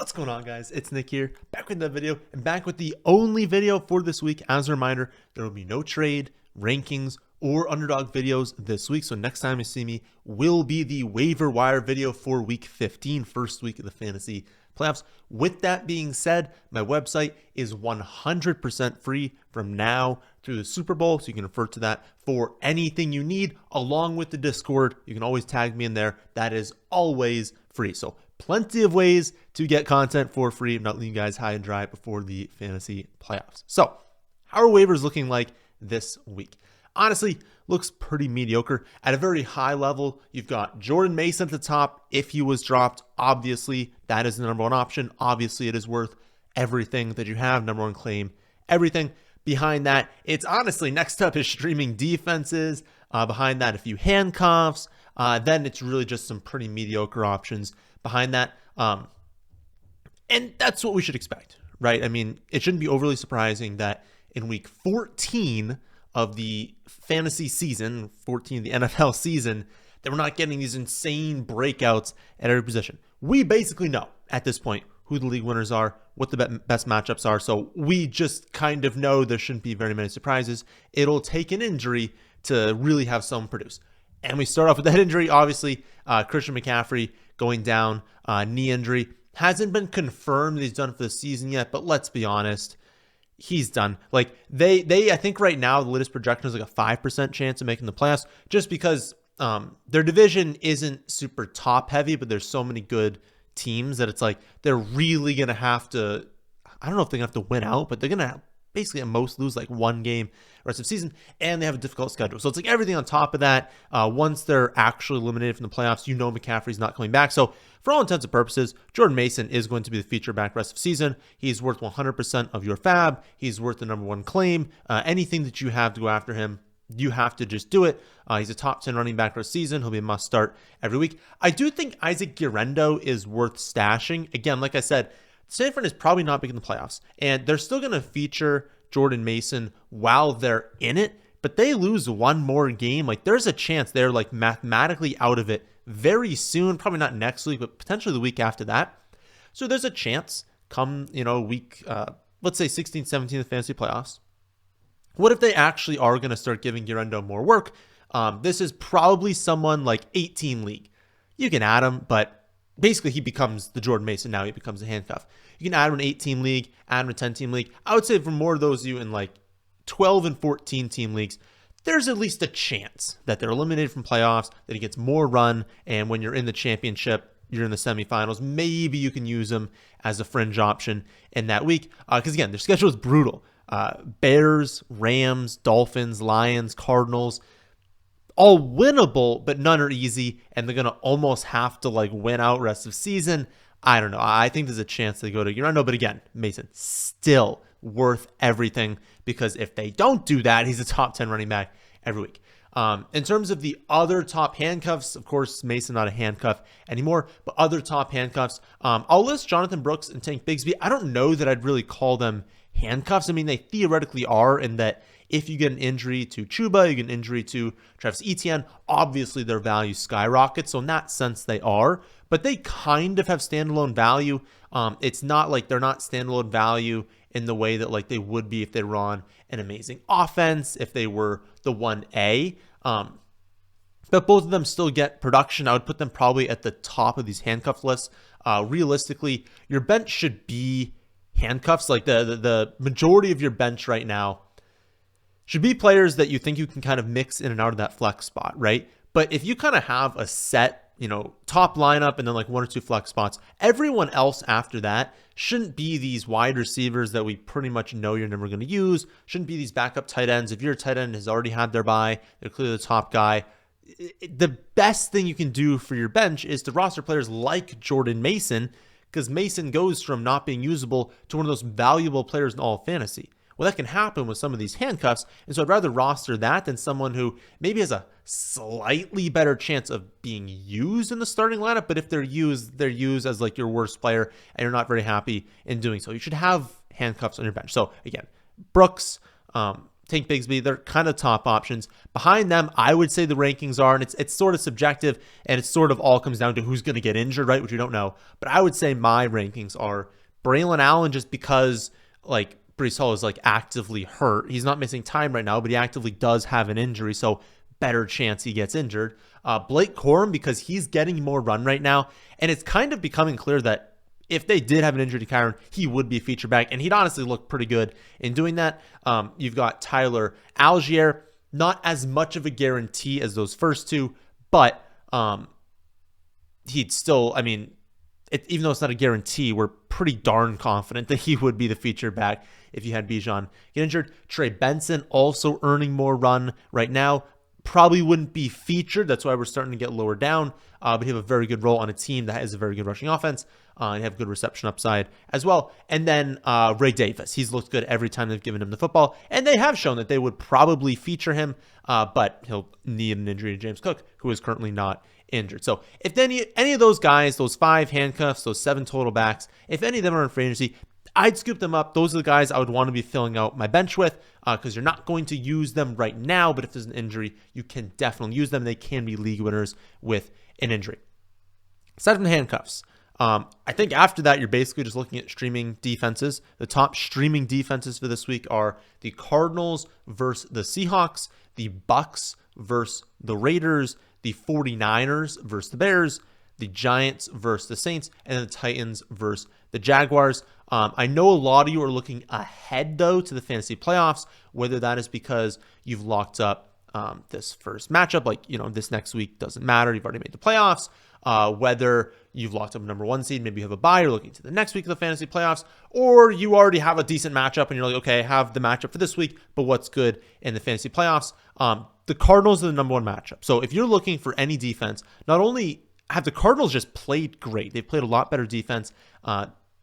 What's going on, guys? It's Nick here, back with the video and back with the only video for this week. As a reminder, there will be no trade, rankings, or underdog videos this week. So next time you see me will be the waiver wire video for week 15, first week of the fantasy playoffs. With that being said, my website is 100% free from now through the Super Bowl. So you can refer to that for anything you need, along with the Discord. You can always tag me in there. That is always free. So plenty of ways to get content for free. I'm not leaving you guys high and dry before the fantasy playoffs. So how are waivers looking like this week? Honestly, looks pretty mediocre. At a very high level, you've got Jordan Mason at the top. If he was dropped, obviously that is the number one option. Obviously it is worth everything that you have, number one claim, everything. Behind that, it's honestly next up is streaming defenses. Behind that, a few handcuffs. Then it's really just some pretty mediocre options behind that. And that's what we should expect, right? I mean, it shouldn't be overly surprising that in week 14 of the fantasy season, 14 of the NFL season, that we're not getting these insane breakouts at every position. We basically know at this point who the league winners are, what the best matchups are. So we just kind of know there shouldn't be very many surprises. It'll take an injury to really have someone produce. And we start off with that injury, obviously, Christian McCaffrey going down, knee injury. Hasn't been confirmed that he's done for the season yet, but let's be honest, he's done. Like they I think right now the latest projection is like a 5% chance of making the playoffs, just because their division isn't super top heavy, but there's so many good teams that it's like they're really gonna have to, I don't know if they're gonna have to win out, but they're gonna basically at most lose like one game rest of the season, and they have a difficult schedule. So it's like everything on top of that. Once they're actually eliminated from the playoffs, you know McCaffrey's not coming back. So for all intents and purposes, Jordan Mason is going to be the feature back rest of the season. He's worth 100% of your fab. He's worth the number one claim. Anything that you have to go after him, you have to just do it. He's a top 10 running back for a season. He'll be a must start every week. I do think Isaac Guerendo is worth stashing. Again, like I said, Stanford is probably not making the playoffs, and they're still going to feature Jordan Mason while they're in it, but they lose one more game. Like there's a chance they're like mathematically out of it very soon, probably not next week, but potentially the week after that. So there's a chance come, week, let's say 16, 17, the fantasy playoffs. What if they actually are going to start giving Guerendo more work? This is probably someone like 18 league. You can add him, but basically he becomes the Jordan Mason now. He becomes a handcuff. You can add him an 8-team league, add him a 10-team league. I would say for more of those of you in like 12 and 14 team leagues, there's at least a chance that they're eliminated from playoffs, that he gets more run, and when you're in the championship, you're in the semifinals, maybe you can use him as a fringe option in that week. Because again, their schedule is brutal. Bears, Rams, Dolphins, Lions, Cardinals, all winnable, but none are easy, and they're going to almost have to like win out rest of season. I don't know. I think there's a chance they go to Guerendo, but again, Mason still worth everything, because if they don't do that, he's a top 10 running back every week. In terms of the other top handcuffs, of course, Mason not a handcuff anymore, but other top handcuffs, I'll list Jonathan Brooks and Tank Bigsby. I don't know that I'd really call them handcuffs. I mean, they theoretically are, in that if you get an injury to Chuba, you get an injury to Travis Etienne, obviously their value skyrockets. So in that sense, they are, but they kind of have standalone value. It's not like they're not standalone value in the way that like they would be if they were on an amazing offense, if they were the 1A. But both of them still get production. I would put them probably at the top of these handcuff lists. Realistically, your bench should be handcuffs. Like the majority of your bench right now should be players that you think you can kind of mix in and out of that flex spot, right? But if you kind of have a set, top lineup and then like one or two flex spots, everyone else after that shouldn't be these wide receivers that we pretty much know you're never going to use. Shouldn't be these backup tight ends. If your tight end has already had their bye, they're clearly the top guy. The best thing you can do for your bench is to roster players like Jordan Mason, because Mason goes from not being usable to one of those valuable players in all of fantasy. Well, that can happen with some of these handcuffs, and so I'd rather roster that than someone who maybe has a slightly better chance of being used in the starting lineup, but if they're used as like your worst player, and you're not very happy in doing so. You should have handcuffs on your bench. So again, Brooks, Tank Bigsby, they're kind of top options. Behind them, I would say the rankings are, and it's sort of subjective, and it sort of all comes down to who's going to get injured, right, which we don't know. But I would say my rankings are Braylon Allen, just because, like, Breece Hall is, like, actively hurt. He's not missing time right now, but he actively does have an injury, so better chance he gets injured. Blake Corum, because he's getting more run right now, and it's kind of becoming clear that if they did have an injury to Kyron, he would be a feature back, and he'd honestly look pretty good in doing that. You've got Tyler Algier, not as much of a guarantee as those first two, but he'd still, I mean, even though it's not a guarantee, we're pretty darn confident that he would be the feature back if you had Bijan get injured. Trey Benson also earning more run right now. Probably wouldn't be featured. That's why we're starting to get lower down. But he have a very good role on a team that has a very good rushing offense and have good reception upside as well. And then Ray Davis. He's looked good every time they've given him the football. And they have shown that they would probably feature him, but he'll need an injury to James Cook, who is currently not injured. So if any of those guys, those 5 handcuffs, those 7 total backs, if any of them are in free agency, I'd scoop them up. Those are the guys I would want to be filling out my bench with because you're not going to use them right now, but if there's an injury, you can definitely use them. They can be league winners with an injury. Aside from the handcuffs, I think after that, you're basically just looking at streaming defenses. The top streaming defenses for this week are the Cardinals versus the Seahawks, the Bucks versus the Raiders, the 49ers versus the Bears, the Giants versus the Saints, and the Titans versus the Jaguars. I know a lot of you are looking ahead, though, to the fantasy playoffs, whether that is because you've locked up this first matchup, like, this next week doesn't matter. You've already made the playoffs. Whether you've locked up a number 1 seed, maybe you have a bye, you're looking to the next week of the fantasy playoffs, or you already have a decent matchup and you're like, okay, I have the matchup for this week, but what's good in the fantasy playoffs? The Cardinals are the number 1 matchup. So if you're looking for any defense, not only have the Cardinals just played great, they've played a lot better defense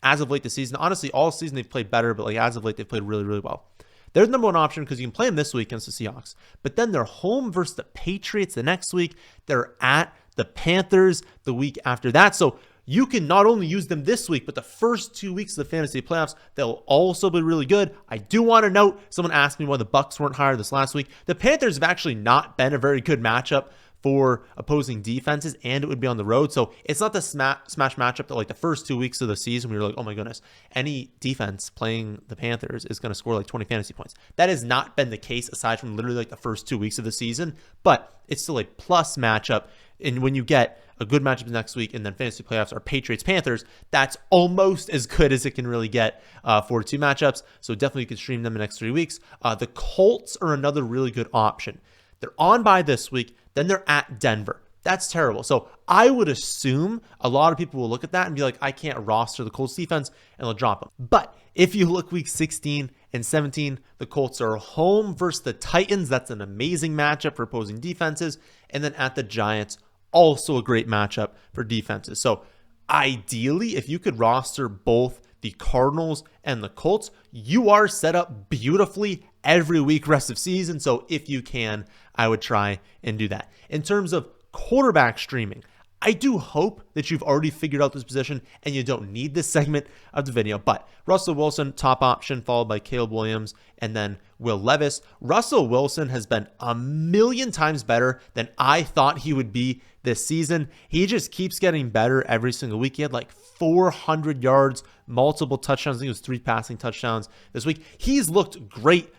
as of late this season. Honestly, all season they've played better, but as of late they've played really, really well. They're the number 1 option because you can play them this week against the Seahawks. But then they're home versus the Patriots the next week. They're at the Panthers the week after that. So you can not only use them this week, but the first 2 weeks of the fantasy playoffs, they'll also be really good. I do want to note, someone asked me why the Bucks weren't higher this last week. The Panthers have actually not been a very good matchup for opposing defenses, and it would be on the road. So it's not the smash matchup that the first 2 weeks of the season, we were like, oh my goodness, any defense playing the Panthers is going to score 20 fantasy points. That has not been the case aside from literally the first 2 weeks of the season, but it's still a plus matchup. And when you get a good matchup next week and then fantasy playoffs are Patriots-Panthers, that's almost as good as it can really get for 2 matchups. So definitely you can stream them in the next 3 weeks. The Colts are another really good option. They're on bye this week. Then they're at Denver. That's terrible. So I would assume a lot of people will look at that and be like, I can't roster the Colts defense, and they'll drop them. But if you look week 16 and 17, the Colts are home versus the Titans. That's an amazing matchup for opposing defenses. And then at the Giants, also a great matchup for defenses. So ideally, if you could roster both the Cardinals and the Colts, you are set up beautifully every week rest of season. So if you can, I would try and do that. In terms of quarterback streaming, I do hope that you've already figured out this position and you don't need this segment of the video, but Russell Wilson, top option, followed by Caleb Williams and then Will Levis. Russell Wilson has been a million times better than I thought he would be this season. He just keeps getting better every single week. He had 400 yards, multiple touchdowns. I think it was 3 passing touchdowns this week. He's looked great.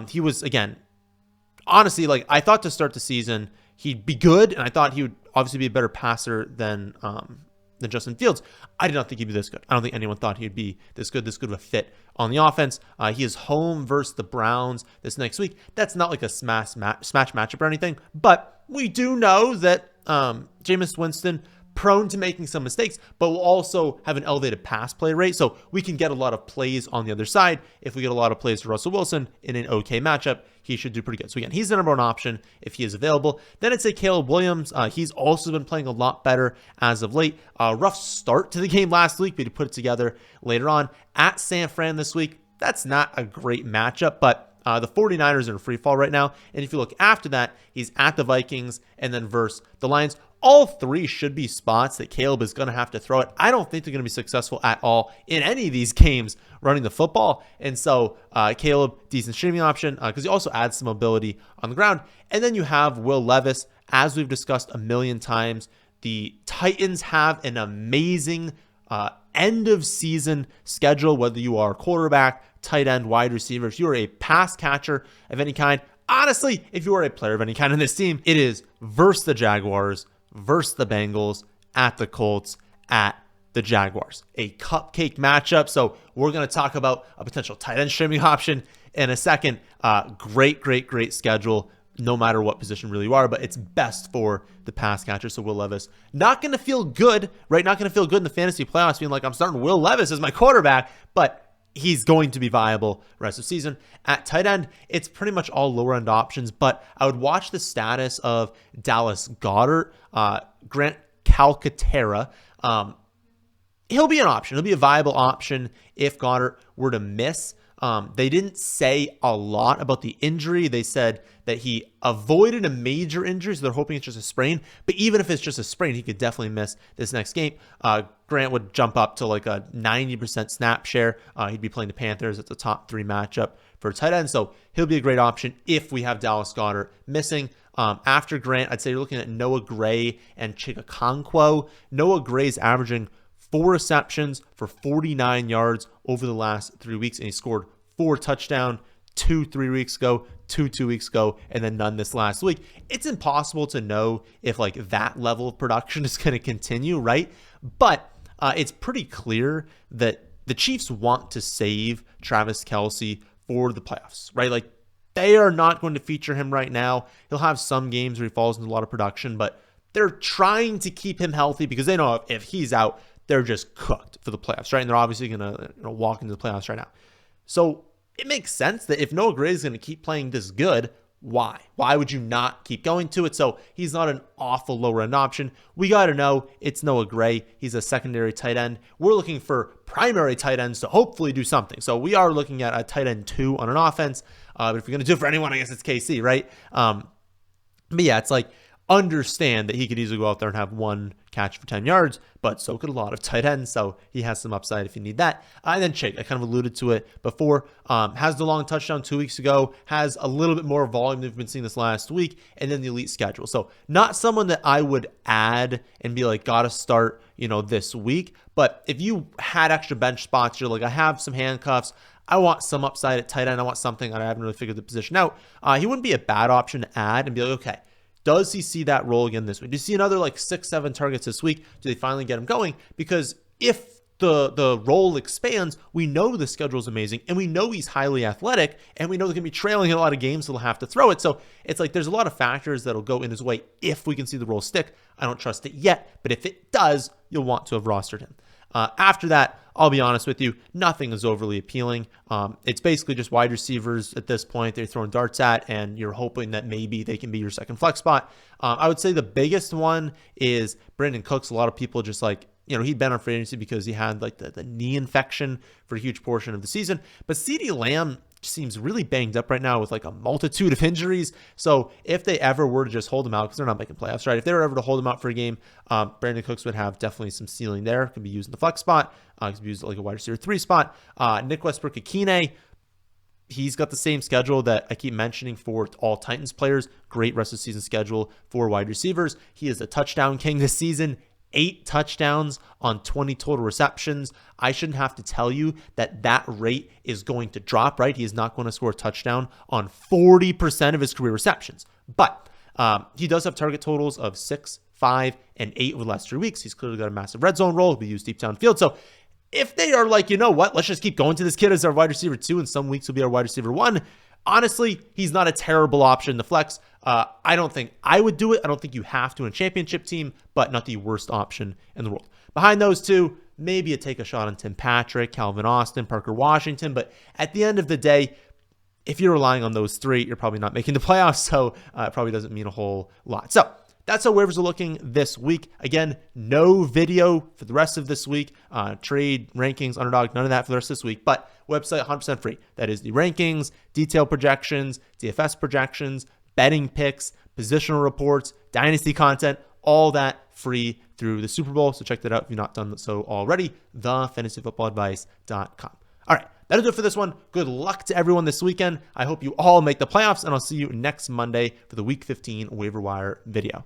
He was, again, honestly, I thought to start the season he'd be good, and I thought he would obviously be a better passer than Justin Fields. I did not think he'd be this good. I don't think anyone thought he'd be this good of a fit on the offense. He is home versus the Browns this next week. That's not a smash matchup or anything, but we do know that Jameis Winston, prone to making some mistakes, but will also have an elevated pass play rate. So we can get a lot of plays on the other side. If we get a lot of plays for Russell Wilson in an okay matchup, he should do pretty good. So again, he's the number 1 option if he is available. Then I'd say Caleb Williams. He's also been playing a lot better as of late. Rough start to the game last week, but he put it together later on. At San Fran this week, that's not a great matchup, but the 49ers are in free fall right now. And if you look after that, he's at the Vikings and then versus the Lions. all three should be spots that Caleb is going to have to throw it. I don't think they're going to be successful at all in any of these games running the football. And so Caleb, decent streaming option because he also adds some mobility on the ground. And then you have Will Levis. As we've discussed a million times, the Titans have an amazing end of season schedule, whether you are quarterback, tight end, wide receiver, if you are a pass catcher of any kind. Honestly, if you are a player of any kind in this team, it is versus the Jaguars, versus the Bengals, at the Colts, at the Jaguars. A cupcake matchup. So we're going to talk about a potential tight end streaming option in a second. Great schedule, no matter what position really you are, but it's best for the pass catcher. So Will Levis, not going to feel good, right? Not going to feel good in the fantasy playoffs, being like, I'm starting Will Levis as my quarterback, but he's going to be viable rest of the season. At tight end, it's pretty much all lower end options, but I would watch the status of Dallas Goedert, Grant Calcaterra. He'll be an option. He'll be a viable option if Goedert were to miss. They didn't say a lot about the injury. They said that he avoided a major injury, so they're hoping it's just a sprain. But even if it's just a sprain, he could definitely miss this next game. Grant would jump up to like a 90% snap share. He'd be playing the Panthers. It's a top 3 matchup for tight end, so he'll be a great option if we have Dallas Goedert missing. After Grant, I'd say you're looking at Noah Gray and Chigakonkwo. Noah Gray's averaging 4 receptions for 49 yards over the last 3 weeks, and he scored 4 touchdowns 3 weeks ago, 2 weeks ago, and then none this last week. It's impossible to know if like that level of production is going to continue, right? But it's pretty clear that the Chiefs want to save Travis Kelce for the playoffs, right? Like they are not going to feature him right now. He'll have some games where he falls into a lot of production, but they're trying to keep him healthy because they know if he's out, they're just cooked for the playoffs, right? And they're obviously going to walk into the playoffs right now. So it makes sense that if Noah Gray is going to keep playing this good, why? Why would you not keep going to it? So he's not an awful lower-end option. We got to know it's Noah Gray. He's a secondary tight end. We're looking for primary tight ends to hopefully do something. So we are looking at a tight end 2 on an offense. But if you're going to do it for anyone, I guess it's KC, right? But yeah, it's like understand that he could easily go out there and have 1 catch for 10 yards, but so could a lot of tight ends. So he has some upside if you need that. And then Chig, I kind of alluded to it before, has the long touchdown 2 weeks ago, has a little bit more volume than we've been seeing this last week, and then the elite schedule. So not someone that I would add and be like, gotta start, this week. But if you had extra bench spots, you're like, I have some handcuffs, I want some upside at tight end, I want something, I haven't really figured the position out. He wouldn't be a bad option to add and be like, okay, does he see that role again this week? Do you see another like 6-7 targets this week? Do they finally get him going? Because if the role expands, we know the schedule is amazing, and we know he's highly athletic, and we know they're going to be trailing in a lot of games, so they'll have to throw it. So it's like there's a lot of factors that'll go in his way if we can see the role stick. I don't trust it yet, but if it does, you'll want to have rostered him. After that, I'll be honest with you, nothing is overly appealing. It's basically just wide receivers at this point they're throwing darts at, and you're hoping that maybe they can be your second flex spot. I would say the biggest one is Brandon Cooks. A lot of people just like, he'd been on free agency because he had like the knee infection for a huge portion of the season. But CeeDee Lamb seems really banged up right now with like a multitude of injuries. So if they ever were to just hold him out, because they're not making playoffs, right? If they were ever to hold him out for a game, Brandon Cooks would have definitely some ceiling there. Could be used in the flex spot. Could be used like a wide receiver 3 spot. Nick Westbrook-Akine, he's got the same schedule that I keep mentioning for all Titans players. Great rest of the season schedule for wide receivers. He is a touchdown king this season. 8 touchdowns on 20 total receptions. I shouldn't have to tell you that rate is going to drop, right? He is not going to score a touchdown on 40% of his career receptions. But he does have target totals of 6, 5, and 8 over the last 3 weeks. He's clearly got a massive red zone role. He'll be used deep downfield. So if they are like, let's just keep going to this kid as our wide receiver 2, and some weeks he'll be our wide receiver 1, honestly, he's not a terrible option to flex. I don't think I would do it. I don't think you have to in a championship team, but not the worst option in the world. Behind those two, maybe you take a shot on Tim Patrick, Calvin Austin, Parker Washington. But at the end of the day, if you're relying on those 3, you're probably not making the playoffs. So it probably doesn't mean a whole lot. So that's how waivers are looking this week. Again, no video for the rest of this week. Trade, rankings, Underdog, none of that for the rest of this week. But website 100% free. That is the rankings, detailed projections, DFS projections, betting picks, positional reports, dynasty content, all that free through the Super Bowl. So check that out if you've not done so already, thefantasyfootballadvice.com. All right, that'll do it for this one. Good luck to everyone this weekend. I hope you all make the playoffs, and I'll see you next Monday for the Week 15 waiver wire video.